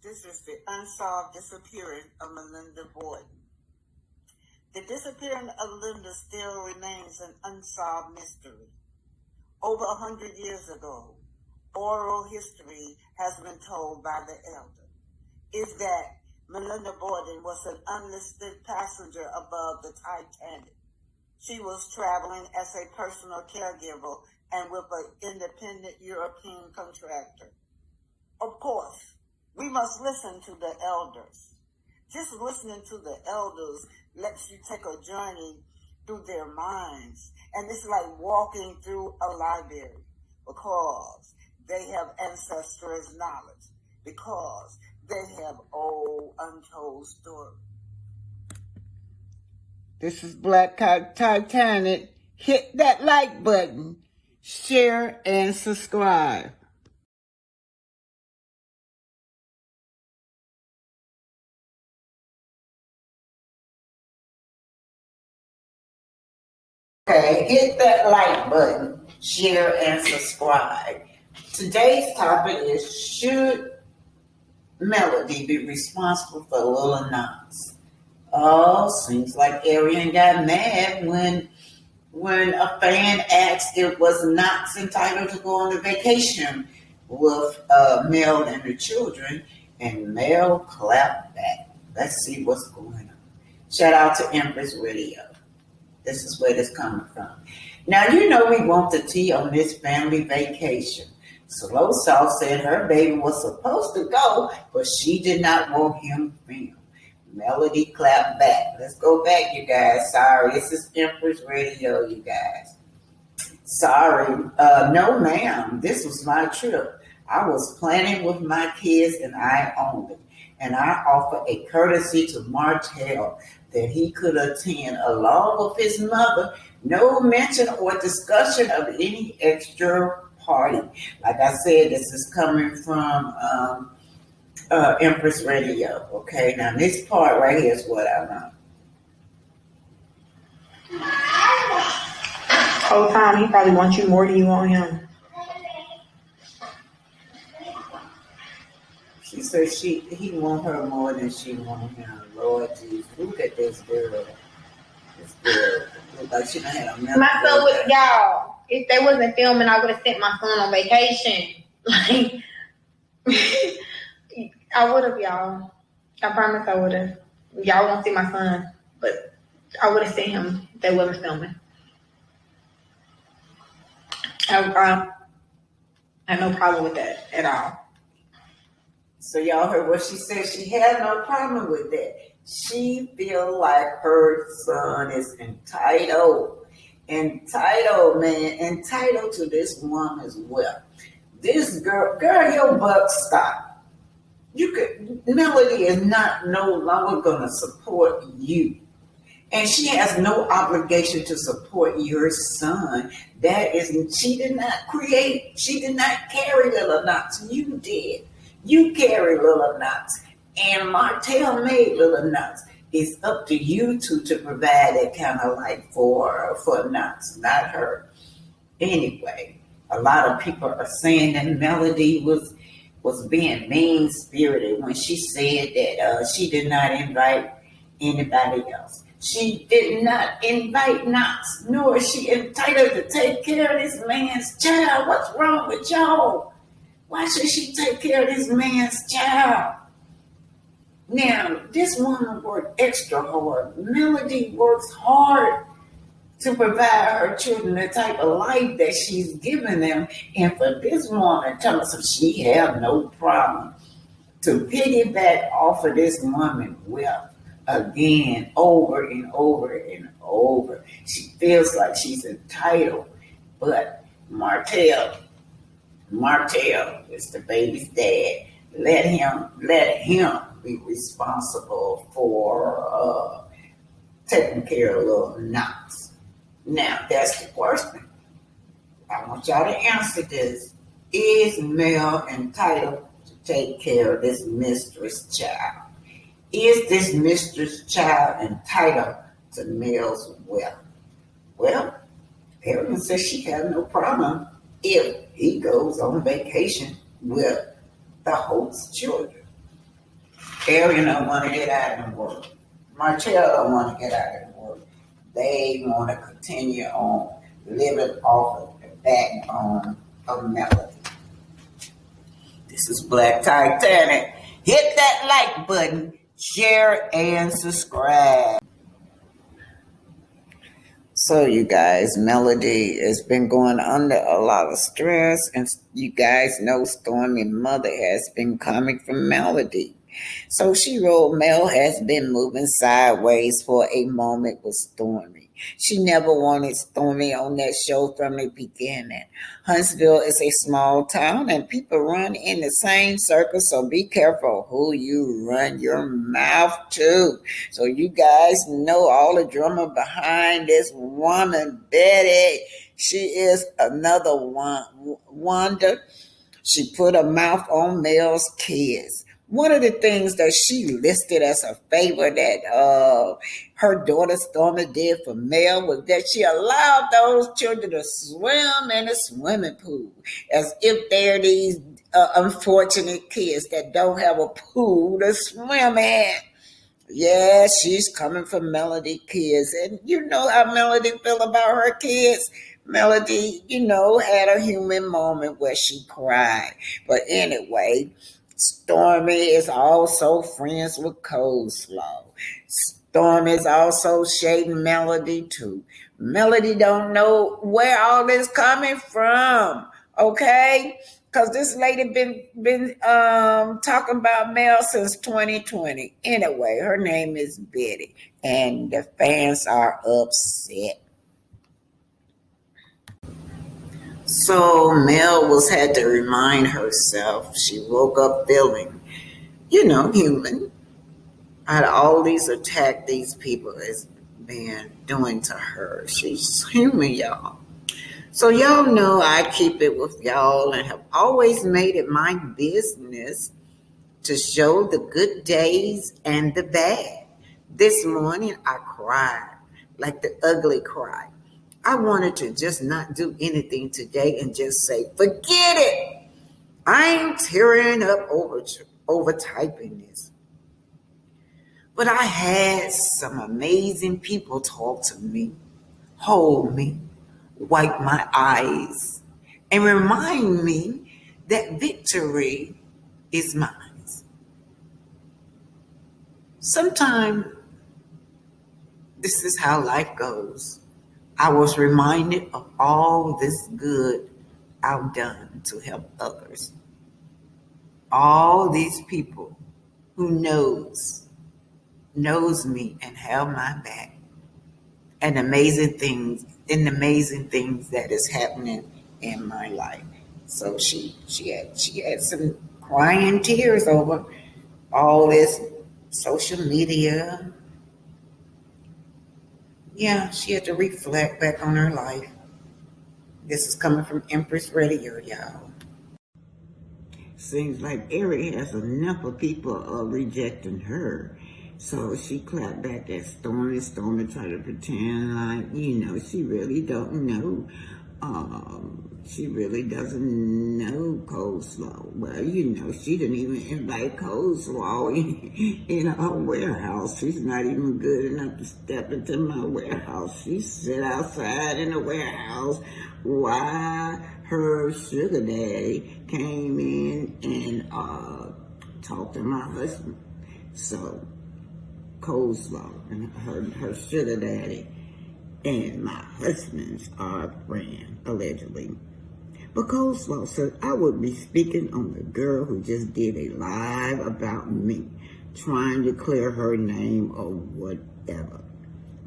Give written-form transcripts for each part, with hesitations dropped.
This is the unsolved disappearance of Melinda Borden. The disappearance of Linda still remains an unsolved mystery. Over 100 years ago, oral history has been told by the elder, is that Melinda Borden was an unlisted passenger above the Titanic. She was traveling as a personal caregiver and with an independent European contractor. Of course, we must listen to the elders. Just listening to the elders lets you take a journey through their minds. And it's like walking through a library because they have ancestors' knowledge, because they have old untold stories. This is Blacktitanic. Hit that like button, share, and subscribe. Okay, hit that like button, share, and subscribe. Today's topic is, should Melody be responsible for little Knox? Oh, seems like Arian got mad when a fan asked if was Knox entitled to go on a vacation with Mel and the children, and Mel clapped back. Let's see what's going on. Shout out to Empress Radio. This is where this coming from. Now, you know we want the tea on this family vacation. Slow South said her baby was supposed to go, but she did not want him filmed. Melody clapped back. Let's go back, you guys. Sorry, this is Empress Radio, you guys. Sorry. No, ma'am. This was my trip. I was planning with my kids and I owned it. And I offered a courtesy to Martell that he could attend along with his mother. No mention or discussion of any extra party. Like I said, this is coming from Empress Radio. Okay, now this part right here is what I know. Whole time he probably wants you more than you want him. She said he want her more than she want him. Lord Jesus, look at this girl. This girl look like she done had a mental. My son would, y'all. If they wasn't filming, I would have sent my son on vacation. Like, I would have, y'all. I promise I would have. Y'all won't see my son, but I would have sent him if they wasn't filming. I have no problem with that at all. So y'all heard what she said. She had no problem with that. She feel like her son is entitled, man, entitled to this woman's wealth. This girl, your buck stop. Melody is no longer gonna support you. And she has no obligation to support your son. She did not carry little Knox. You did. You carry little Knox. And Martell made little Knox. It's up to you two to provide that kind of life for Knox, not her. Anyway, a lot of people are saying that Melody was being mean-spirited when she said that she did not invite anybody else. She did not invite Knox, nor is she entitled to take care of this man's child. What's wrong with y'all? Why should she take care of this man's child? Now, this woman worked extra hard. Melody works hard to provide her children the type of life that she's given them. And for this woman, tell us she have no problem to piggyback off of this woman's wealth again, over and over and over. She feels like she's entitled. But Martell is the baby's dad. Let him be responsible for taking care of little Knox. Now, that's the question. I want y'all to answer this. Is Mel entitled to take care of this mistress child? Is this mistress child entitled to Mel's wealth? Well, Erin says she has no problem if he goes on vacation with the host's children. Ariel don't want to get out of the work. Martell don't want to get out of the work. They want to continue on living off of the backbone of melody. This is Black Titanic. Hit that like button, share, and subscribe. So you guys, Melody has been going under a lot of stress, and you guys know Stormy mother has been coming from Melody. So she wrote, Mel has been moving sideways for a moment with Stormy. She never wanted Stormy on that show from the beginning. Huntsville is a small town and people run in the same circle, so be careful who you run your mouth to. So you guys know all the drama behind this woman, Betty. She is another wonder. She put her mouth on Mel's kids. One of the things that she listed as a favor that her daughter Stormy did for Mel was that she allowed those children to swim in a swimming pool, as if they're these unfortunate kids that don't have a pool to swim in. Yeah, she's coming for Melody kids. And you know how Melody feel about her kids. Melody, had a human moment where she cried. But anyway, Stormy is also friends with Coleslaw. Stormy is also shading Melody too. Melody don't know where all this coming from, okay? Because this lady been talking about Mel since 2020. Anyway, her name is Betty, and the fans are upset. So Mel had to remind herself. She woke up feeling, human. Out of all these attacks these people has been doing to her, she's human, y'all. So y'all know I keep it with y'all and have always made it my business to show the good days and the bad. This morning I cried like the ugly cry. I wanted to just not do anything today and just say, forget it. I ain't tearing up over typing this. But I had some amazing people talk to me, hold me, wipe my eyes, and remind me that victory is mine. Sometimes this is how life goes. I was reminded of all this good I've done to help others. All these people who knows me and have my back, and amazing things that is happening in my life. So she had some crying tears over all this social media. Yeah, she had to reflect back on her life. This is coming from Empress Radio, y'all. Seems like Eric has enough of people rejecting her. So she clapped back at Stormy. Stormy tried to pretend like, she really don't know. She really doesn't know Coleslaw. Well, she didn't even invite Coleslaw in her warehouse. She's not even good enough to step into my warehouse. She sit outside in the warehouse while her sugar daddy came in and talked to my husband. So Coleslaw and her sugar daddy and my husband's are friends, allegedly. But Coleslaw said I would be speaking on the girl who just did a live about me, trying to clear her name or whatever.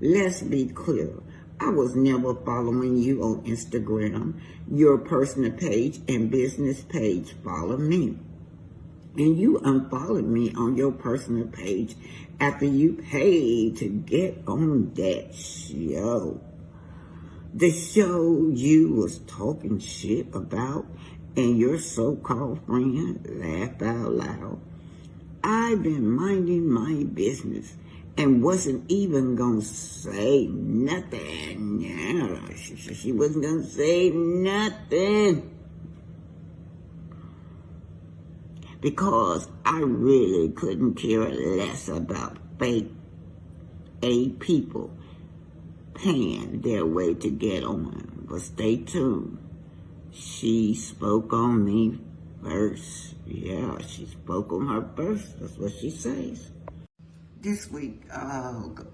Let's be clear. I was never following you on Instagram. Your personal page and business page follow me. And you unfollowed me on your personal page after you paid to get on that show. The show you was talking shit about and your so-called friend laughed out loud. I've been minding my business and wasn't even gonna say nothing. Yeah, she wasn't gonna say nothing. because I really couldn't care less about fake people paying their way to get on. But stay tuned. She spoke on me first. Yeah, she spoke on her first. That's what she says. This week,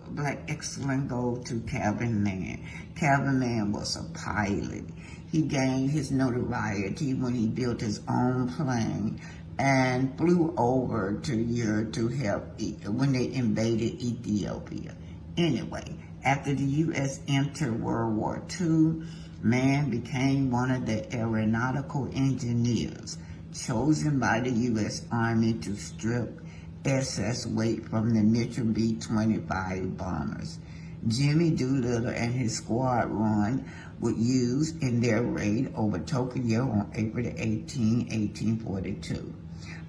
Black Excellent go to Calvin Man. Calvin Man was a pilot. He gained his notoriety when he built his own plane and flew over to Europe to help when they invaded Ethiopia. Anyway, after the U.S. entered World War II, Man became one of the aeronautical engineers chosen by the U.S. Army to strip SS weight from the Mitchell B-25 bombers. Jimmy Doolittle and his squadron would use in their raid over Tokyo on April 18, 1842.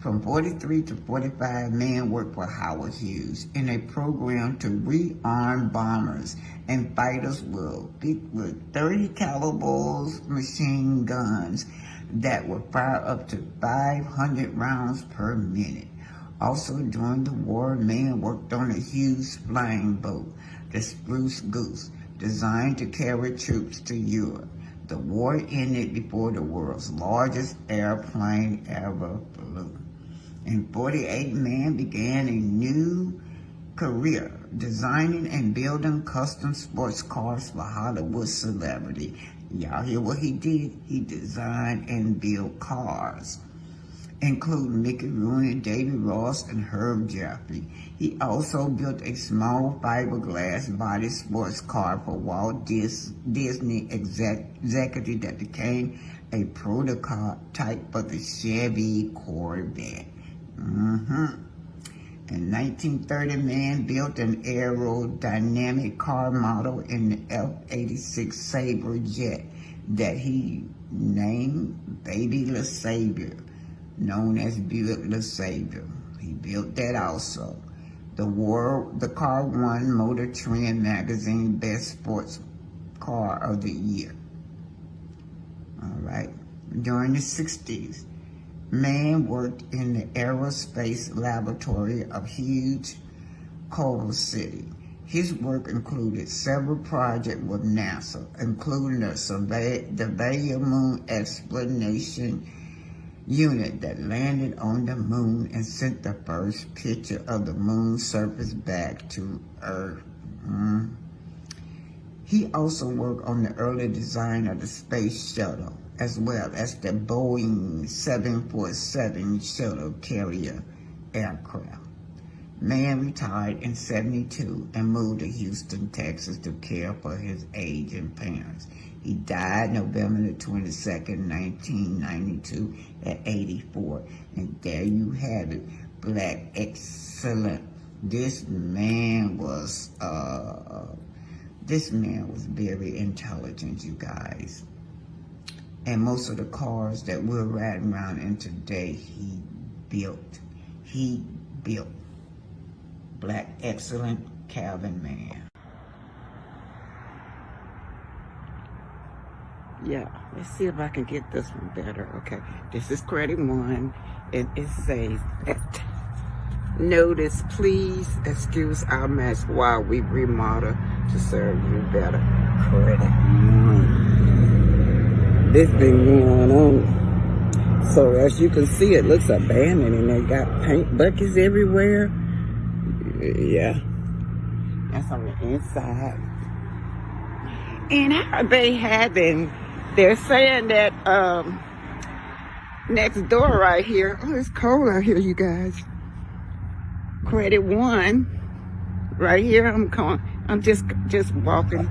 From 43 to 45, Man worked for Howard Hughes in a program to rearm bombers and fighters with 30 caliber machine guns that would fire up to 500 rounds per minute. Also during the war, Man worked on a Hughes flying boat, the Spruce Goose, designed to carry troops to Europe. The war ended before the world's largest airplane ever flew. In 48, Man began a new career designing and building custom sports cars for Hollywood celebrity. Y'all hear what he did? He designed and built cars, including Mickey Rooney, David Ross, and Herb Jeffrey. He also built a small fiberglass body sports car for Walt Disney executive that became a prototype for the Chevy Corvette. In 1930, Man built an aerodynamic car model in the F-86 Sabre jet that he named Baby LeSabre, known as Buick LeSabre. He built that also. The car won Motor Trend magazine Best Sports Car of the Year. All right. During the 60s, Man worked in the aerospace laboratory of Hughes, Culver City. His work included several projects with NASA, including the Vega Moon Exploration Unit that landed on the moon and sent the first picture of the moon's surface back to Earth. He also worked on the early design of the space shuttle, as well as the Boeing 747 shuttle carrier aircraft. Man retired in 72 and moved to Houston, Texas to care for his aging parents. He died November the 22nd, 1992 at 84. And there you have it, Black Excellent. This man was very intelligent, you guys. And most of the cars that we're riding around in today, he built. Black Excellent, Calvin Man. Yeah, let's see if I can get this one better. Okay, this is credit one, and it says that notice, please excuse our mess while we remodel to serve you better. Credit one. This been going on. So as you can see, it looks abandoned, and they got paint buckets everywhere. Yeah, that's on the inside. And how they having? They're saying that next door right here. Oh, it's cold out here, you guys. Credit one, right here. I'm just walking.